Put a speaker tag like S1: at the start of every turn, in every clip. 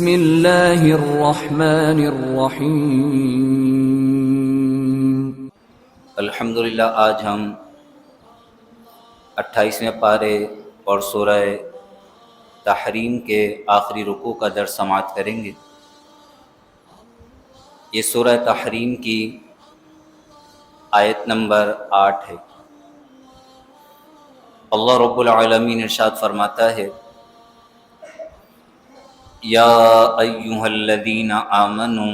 S1: بسم اللہ الرحمن الرحیم۔
S2: الحمدللہ آج ہم 28ویں پارے اور سورہ تحریم کے آخری رکوع کا درس سماعت کریں گے۔ یہ سورہ تحریم کی آیت نمبر 8 ہے۔ اللہ رب العالمین ارشاد فرماتا ہے، یا ایھا الذین آمنوا،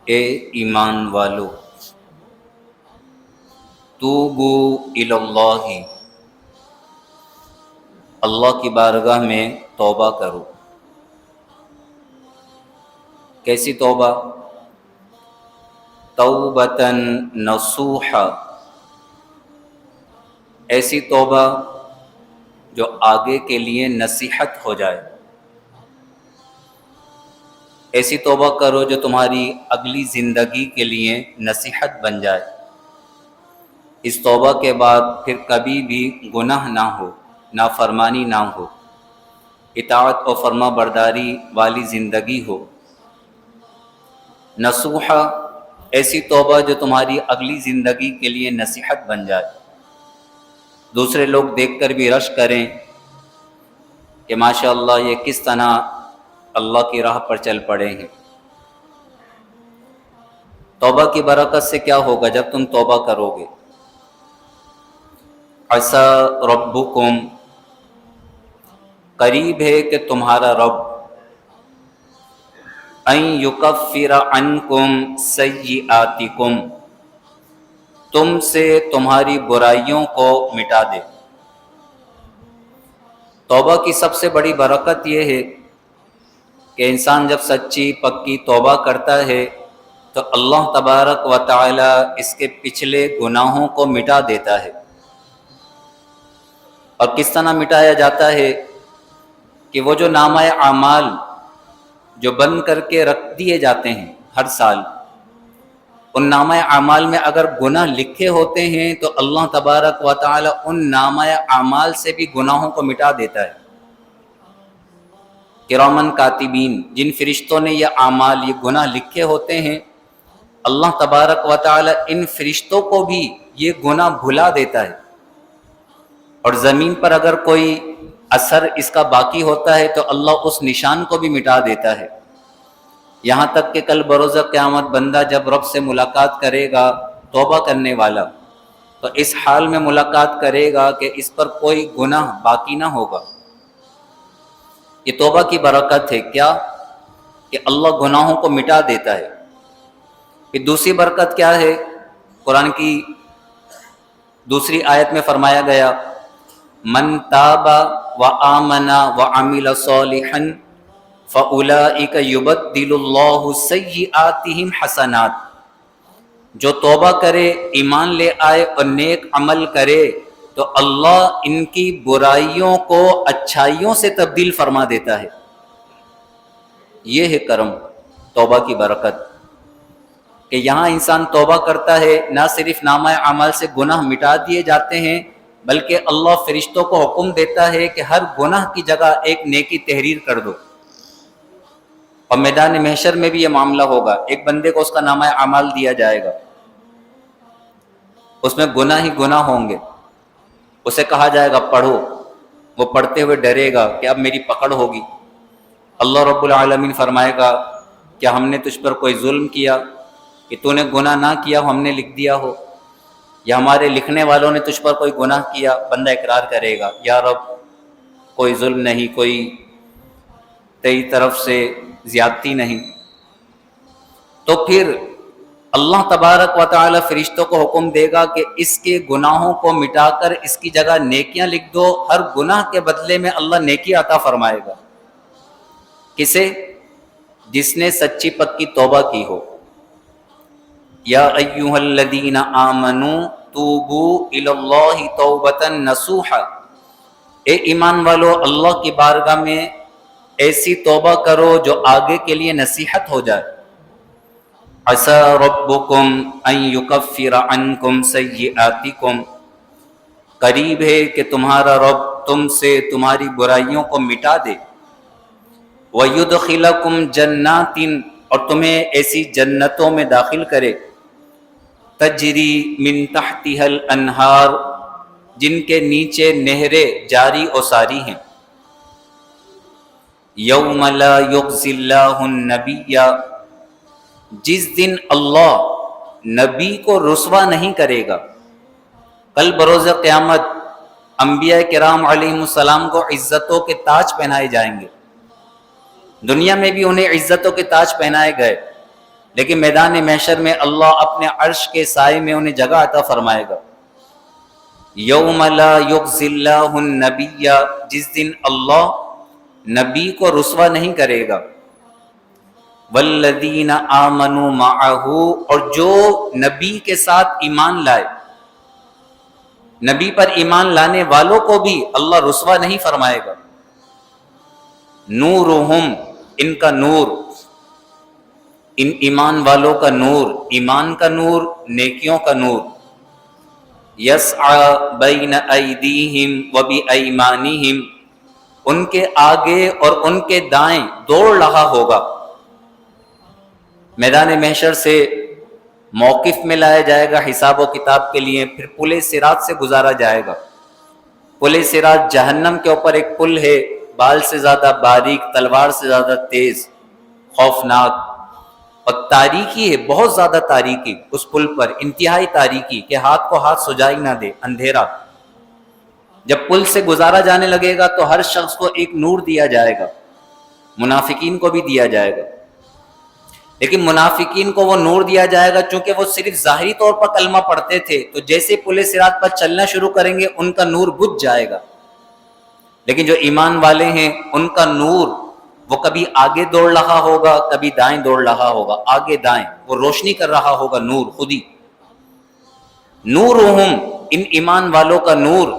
S2: اے ایمان والو، توبوا الی اللہ، اللہ کی بارگاہ میں توبہ کرو۔ کیسی توبہ؟ توبۃ نصوحا، ایسی توبہ جو آگے کے لیے نصیحت ہو جائے۔ ایسی توبہ کرو جو تمہاری اگلی زندگی کے لیے نصیحت بن جائے۔ اس توبہ کے بعد پھر کبھی بھی گناہ نہ ہو، نافرمانی نہ ہو، اطاعت و فرما برداری والی زندگی ہو۔ نصوحا، ایسی توبہ جو تمہاری اگلی زندگی کے لیے نصیحت بن جائے، دوسرے لوگ دیکھ کر بھی رشک کریں کہ ماشاءاللہ یہ کس طرح اللہ کی راہ پر چل پڑے ہیں۔ توبہ کی برکت سے کیا ہوگا جب تم توبہ کرو گے؟ عسیٰ ربکم، قریب ہے کہ تمہارا رب، ان یکفر عنکم سیئاتکم، تم سے تمہاری برائیوں کو مٹا دے۔ توبہ کی سب سے بڑی برکت یہ ہے کہ انسان جب سچی پکی توبہ کرتا ہے تو اللہ تبارک و تعالی اس کے پچھلے گناہوں کو مٹا دیتا ہے۔ اور کس طرح مٹایا جاتا ہے کہ وہ جو نامہ اعمال جو بند کر کے رکھ دیے جاتے ہیں ہر سال، ان نامہ اعمال میں اگر گناہ لکھے ہوتے ہیں تو اللہ تبارک و تعالی ان نامہ اعمال سے بھی گناہوں کو مٹا دیتا ہے۔ کرامن کاتبین، جن فرشتوں نے یہ اعمال، یہ گناہ لکھے ہوتے ہیں، اللہ تبارک و تعالی ان فرشتوں کو بھی یہ گناہ بھلا دیتا ہے۔ اور زمین پر اگر کوئی اثر اس کا باقی ہوتا ہے تو اللہ اس نشان کو بھی مٹا دیتا ہے، یہاں تک کہ کل بروز قیامت بندہ جب رب سے ملاقات کرے گا توبہ کرنے والا، تو اس حال میں ملاقات کرے گا کہ اس پر کوئی گناہ باقی نہ ہوگا۔ یہ توبہ کی برکت ہے، کیا کہ اللہ گناہوں کو مٹا دیتا ہے۔ پھر دوسری برکت کیا ہے؟ قرآن کی دوسری آیت میں فرمایا گیا، من تاب وآمن وعمل صالحا فأولئک یبدل اللہ سیئاتہم حسنات، جو توبہ کرے، ایمان لے آئے اور نیک عمل کرے تو اللہ ان کی برائیوں کو اچھائیوں سے تبدیل فرما دیتا ہے۔ یہ ہے کرم، توبہ کی برکت، کہ یہاں انسان توبہ کرتا ہے، نہ صرف نامہ اعمال سے گناہ مٹا دیے جاتے ہیں بلکہ اللہ فرشتوں کو حکم دیتا ہے کہ ہر گناہ کی جگہ ایک نیکی تحریر کر دو۔ اور میدان محشر میں بھی یہ معاملہ ہوگا، ایک بندے کو اس کا نامہ اعمال دیا جائے گا، اس میں گناہ ہی گناہ ہوں گے، اسے کہا جائے گا پڑھو، وہ پڑھتے ہوئے ڈرے گا کہ اب میری پکڑ ہوگی۔ اللہ رب العالمین فرمائے گا، کیا ہم نے تجھ پر کوئی ظلم کیا کہ تو نے گناہ نہ کیا ہو، ہم نے لکھ دیا ہو، یا ہمارے لکھنے والوں نے تجھ پر کوئی گناہ کیا؟ بندہ اقرار کرے گا، یا رب کوئی ظلم نہیں، کوئی تیری طرف سے زیادتی نہیں۔ تو پھر اللہ تبارک و تعالی فرشتوں کو حکم دے گا کہ اس کے گناہوں کو مٹا کر اس کی جگہ نیکیاں لکھ دو۔ ہر گناہ کے بدلے میں اللہ نیکی عطا فرمائے گا۔ کسے؟ جس نے سچی پکی توبہ کی ہو۔ یا ایھا الذین آمنوا توبوا الی اللہ توبۃ نصوحا، اے ایمان والو، اللہ کی بارگاہ میں ایسی توبہ کرو جو آگے کے لیے نصیحت ہو جائے۔ عسیٰ ربکم ان یکفر عنکم سیئاتکم، قریب ہے کہ تمہارا رب تم سے تمہاری برائیوں کو مٹا دے۔ وَيُدْخِلَكُمْ جَنَّاتٍ اور تمہیں ایسی جنتوں میں داخل کرے تجری من تحتها الانہار جن کے نیچے نہریں جاری و ساری ہیں یوم لا یخزی اللہ النبی جس دن اللہ نبی کو رسوا نہیں کرے گا. کل بروز قیامت انبیاء کرام علیہ السلام کو عزتوں کے تاج پہنائے جائیں گے. دنیا میں بھی انہیں عزتوں کے تاج پہنائے گئے لیکن میدان محشر میں اللہ اپنے عرش کے سائے میں انہیں جگہ عطا فرمائے گا. یوم لا یخزی اللہ النبی جس دن اللہ نبی کو رسوا نہیں کرے گا. والذین آمنوا معہ اور جو نبی کے ساتھ ایمان لائے نبی پر ایمان لانے والوں کو بھی اللہ رسوا نہیں فرمائے گا. نورہم ان کا نور ان ایمان والوں کا نور ایمان کا نور نیکیوں کا نور یسعی بین ایدیہم وبایمانہم ان کے آگے اور ان کے دائیں دوڑ رہا ہوگا. میدان محشر سے موقف میں لایا جائے گا حساب و کتاب کے لیے. پھر پل صراط سے گزارا جائے گا. پل صراط جہنم کے اوپر ایک پل ہے بال سے زیادہ باریک تلوار سے زیادہ تیز خوفناک اور تاریکی ہے بہت زیادہ تاریکی. اس پل پر انتہائی تاریکی کہ ہاتھ کو ہاتھ سجائی نہ دے اندھیرا. جب پل سے گزارا جانے لگے گا تو ہر شخص کو ایک نور دیا جائے گا. منافقین کو بھی دیا جائے گا لیکن منافقین کو وہ نور دیا جائے گا چونکہ وہ صرف ظاہری طور پر کلمہ پڑھتے تھے تو جیسے پل صراط پر چلنا شروع کریں گے ان کا نور بجھ جائے گا. لیکن جو ایمان والے ہیں ان کا نور وہ کبھی آگے دوڑ رہا ہوگا کبھی دائیں دوڑ رہا ہوگا. آگے دائیں وہ روشنی کر رہا ہوگا نور خود ہی. نورہم ان ایمان والوں کا نور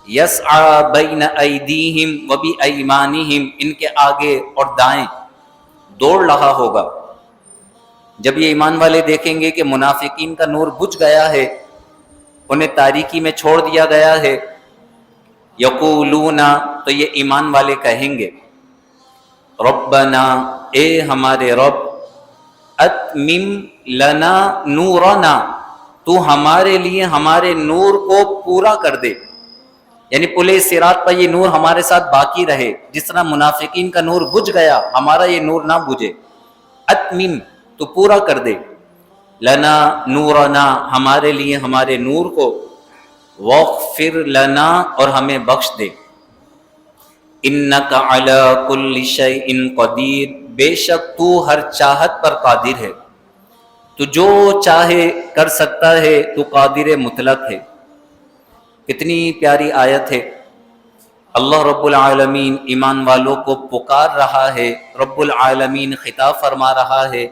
S2: یسعی بین ایدیہم وبایمانہم ان کے آگے اور دائیں دوڑ رہا ہوگا. جب یہ ایمان والے دیکھیں گے کہ منافقین کا نور بجھ گیا ہے انہیں تاریکی میں چھوڑ دیا گیا ہے یقولون تو یہ ایمان والے کہیں گے ربنا اے ہمارے رب اتمم لنا نورنا تو ہمارے لیے ہمارے نور کو پورا کر دے. یعنی پل صراط پر یہ نور ہمارے ساتھ باقی رہے. جس طرح منافقین کا نور بجھ گیا ہمارا یہ نور نہ بجھے. اتمم تو پورا کر دے لنا نورنا ہمارے لیے ہمارے نور کو واغفر لنا اور ہمیں بخش دے. انک علی کل شیء قدیر بے شک تو ہر چاہت پر قادر ہے. تو جو چاہے کر سکتا ہے تو قادر مطلق ہے. کتنی پیاری آیت ہے. اللہ رب العالمین ایمان والوں کو پکار رہا ہے. رب العالمین خطاب فرما رہا ہے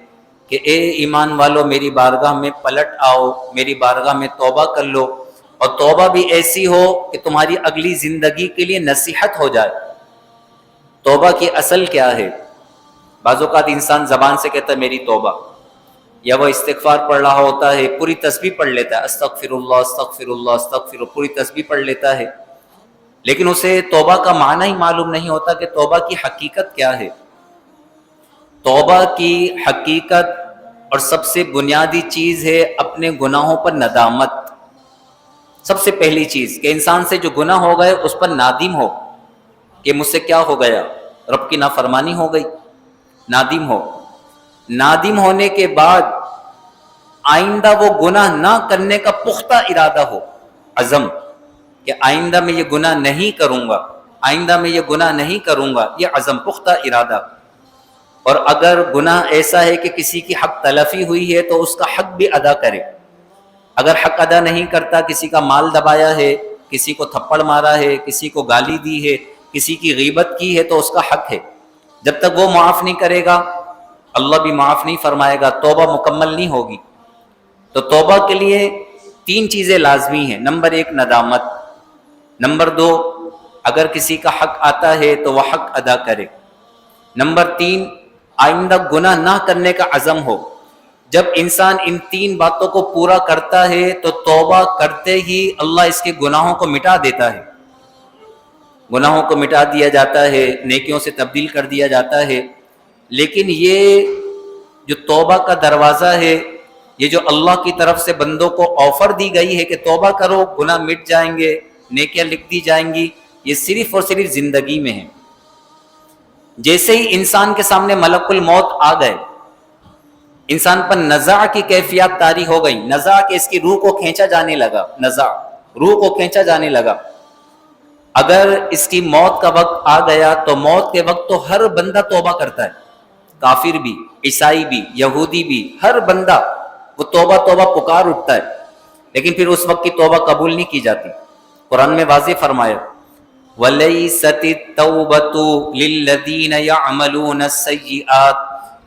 S2: کہ اے ایمان والو میری بارگاہ میں پلٹ آؤ میری بارگاہ میں توبہ کر لو اور توبہ بھی ایسی ہو کہ تمہاری اگلی زندگی کے لیے نصیحت ہو جائے. توبہ کی اصل کیا ہے؟ بعض اوقات انسان زبان سے کہتا ہے میری توبہ یا وہ استغفار پڑھ رہا ہوتا ہے پوری تسبیح پڑھ لیتا ہے استغفر اللہ استغفر اللہ استغفر پوری تسبیح پڑھ لیتا ہے لیکن اسے توبہ کا معنی ہی معلوم نہیں ہوتا کہ توبہ کی حقیقت کیا ہے. توبہ کی حقیقت اور سب سے بنیادی چیز ہے اپنے گناہوں پر ندامت. سب سے پہلی چیز کہ انسان سے جو گناہ ہو گئے اس پر نادم ہو کہ مجھ سے کیا ہو گیا رب کی نافرمانی ہو گئی. نادم ہو. نادم ہونے کے بعد آئندہ وہ گناہ نہ کرنے کا پختہ ارادہ ہو عزم کہ آئندہ میں یہ گناہ نہیں کروں گا آئندہ میں یہ گناہ نہیں کروں گا یہ عزم پختہ ارادہ. اور اگر گناہ ایسا ہے کہ کسی کی حق تلفی ہوئی ہے تو اس کا حق بھی ادا کرے. اگر حق ادا نہیں کرتا کسی کا مال دبایا ہے کسی کو تھپڑ مارا ہے کسی کو گالی دی ہے کسی کی غیبت کی ہے تو اس کا حق ہے. جب تک وہ معاف نہیں کرے گا اللہ بھی معاف نہیں فرمائے گا توبہ مکمل نہیں ہوگی. تو توبہ کے لیے 3 چیزیں لازمی ہیں. نمبر 1 ندامت. نمبر 2 اگر کسی کا حق آتا ہے تو وہ حق ادا کرے. نمبر 3 آئندہ گناہ نہ کرنے کا عزم ہو. جب انسان ان 3 باتوں کو پورا کرتا ہے تو توبہ کرتے ہی اللہ اس کے گناہوں کو مٹا دیتا ہے. گناہوں کو مٹا دیا جاتا ہے، نیکیوں سے تبدیل کر دیا جاتا ہے. لیکن یہ جو توبہ کا دروازہ ہے، یہ جو اللہ کی طرف سے بندوں کو آفر دی گئی ہے کہ توبہ کرو، گناہ مٹ جائیں گے، نیکیاں لکھ دی جائیں گی، یہ صرف اور صرف زندگی میں ہے. جیسے ہی انسان کے سامنے ملک الموت آ گئے، انسان پر نزاع کی کیفیات طاری ہو گئی. نزاع کہ اس کی روح کو کھینچا جانے لگا، نزاع روح کو کھینچا جانے لگا. اگر اس کی موت کا وقت آ گیا تو موت کے وقت تو ہر بندہ توبہ کرتا ہے، کافر بھی، عیسائی بھی، یہودی بھی، ہر بندہ وہ توبہ توبہ پکار اٹھتا ہے. لیکن پھر اس وقت کی توبہ قبول نہیں کی جاتی. قرآن میں واضح فرمایا وَلَيْسَتِ التَّوْبَةُ لِلَّذِينَ يَعْمَلُونَ السَّيِّئَاتِ،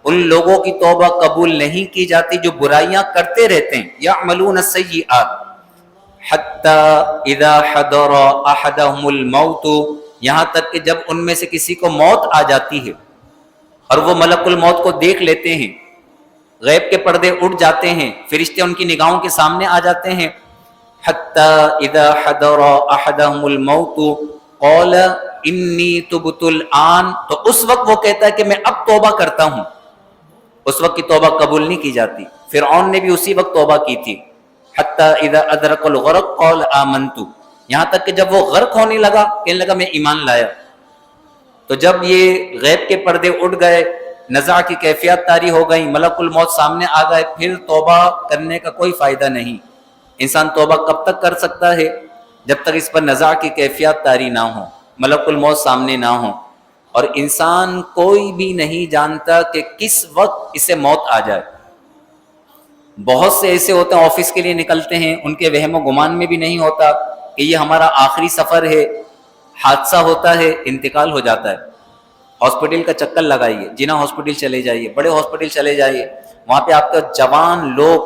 S2: ان لوگوں کی توبہ قبول نہیں کی جاتی جو برائیاں کرتے رہتے ہیں. يَعْمَلُونَ السَّيِّئَاتِ حَتَّى إِذَا حَضَرَ أَحَدَهُمُ الْمَوْتُ، یہاں تک کہ جب ان میں سے کسی کو موت آ جاتی ہے اور وہ ملک الموت کو دیکھ لیتے ہیں، غیب کے پردے اٹھ جاتے ہیں، فرشتے ان کی نگاہوں کے سامنے آ جاتے ہیں. حَتَّى إِذَا حَضَرَ أَحَدَهُمُ الْمَوْتُ قَالَ إِنِّي تُبْتُ الْآنَ، تو اس وقت وہ کہتا ہے کہ میں اب توبہ کرتا ہوں. اس وقت کی توبہ قبول نہیں کی جاتی. فرعون نے بھی اسی وقت توبہ کی تھی. حَتَّى إِذَا أَدْرَكَ الْغَرَقَ قَالَ آمَنْتُ، یہاں تک کہ جب وہ غرق ہونے لگا کہنے لگا میں ایمان لایا. تو جب یہ غیب کے پردے اٹھ گئے، نزاع کی کیفیات طاری ہو گئی، ملک الموت سامنے آ گئے، پھر توبہ کرنے کا کوئی فائدہ نہیں. انسان توبہ کب تک کر سکتا ہے؟ جب تک اس پر نزاع کی کیفیات طاری نہ ہو، ملک الموت سامنے نہ ہو. اور انسان کوئی بھی نہیں جانتا کہ کس وقت اسے موت آ جائے. بہت سے ایسے ہوتے ہیں آفس کے لیے نکلتے ہیں، ان کے وہم و گمان میں بھی نہیں ہوتا کہ یہ ہمارا آخری سفر ہے. حادثہ ہوتا ہے، انتقال ہو جاتا ہے. ہاسپٹل کا چکر لگائیے، جنا ہاسپٹل چلے جائیے، بڑے ہاسپٹل چلے جائیے، وہاں پہ آپ کا جوان لوگ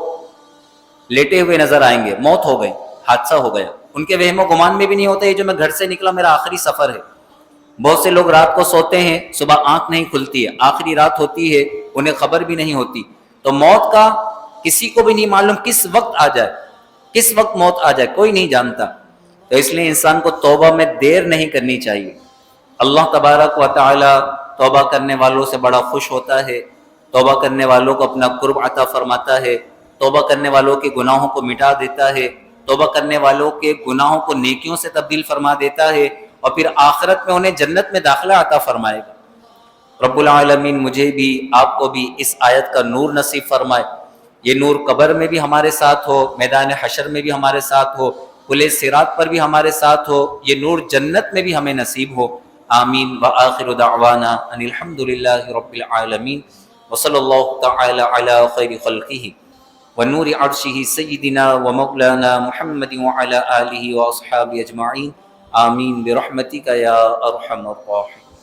S2: لیٹے ہوئے نظر آئیں گے، موت ہو گئی، حادثہ ہو گیا. ان کے وہم و گمان میں بھی نہیں ہوتا یہ جو میں گھر سے نکلا میرا آخری سفر ہے. بہت سے لوگ رات کو سوتے ہیں، صبح آنکھ نہیں کھلتی ہے، آخری رات ہوتی ہے، انہیں خبر بھی نہیں ہوتی. تو موت کا کسی کو بھی نہیں معلوم کس وقت آ جائے، کس وقت موت آ جائے، کوئی نہیں جانتا. تو اس لیے انسان کو توبہ میں دیر نہیں کرنی چاہیے. اللہ تبارک و تعالی توبہ کرنے والوں سے بڑا خوش ہوتا ہے، توبہ کرنے والوں کو اپنا قرب عطا فرماتا ہے، توبہ کرنے والوں کے گناہوں کو مٹا دیتا ہے، توبہ کرنے والوں کے گناہوں کو نیکیوں سے تبدیل فرما دیتا ہے، اور پھر آخرت میں انہیں جنت میں داخلہ عطا فرمائے گا. رب العالمین مجھے بھی آپ کو بھی اس آیت کا نور نصیب فرمائے. یہ نور قبر میں بھی ہمارے ساتھ ہو، میدان حشر میں بھی ہمارے ساتھ ہو، پل صراط پر بھی ہمارے ساتھ ہو، یہ نور جنت میں بھی ہمیں نصیب ہو. آمین. وآخر دعوانا ان الحمدللہ رب العالمین، وصلی اللہ تعالی علی خیر خلقہ ونور عرشہ سیدنا ومولانا محمد وعلی آلہ واصحابہ اجمعین. آمین برحمتک یا ارحم الراحمین.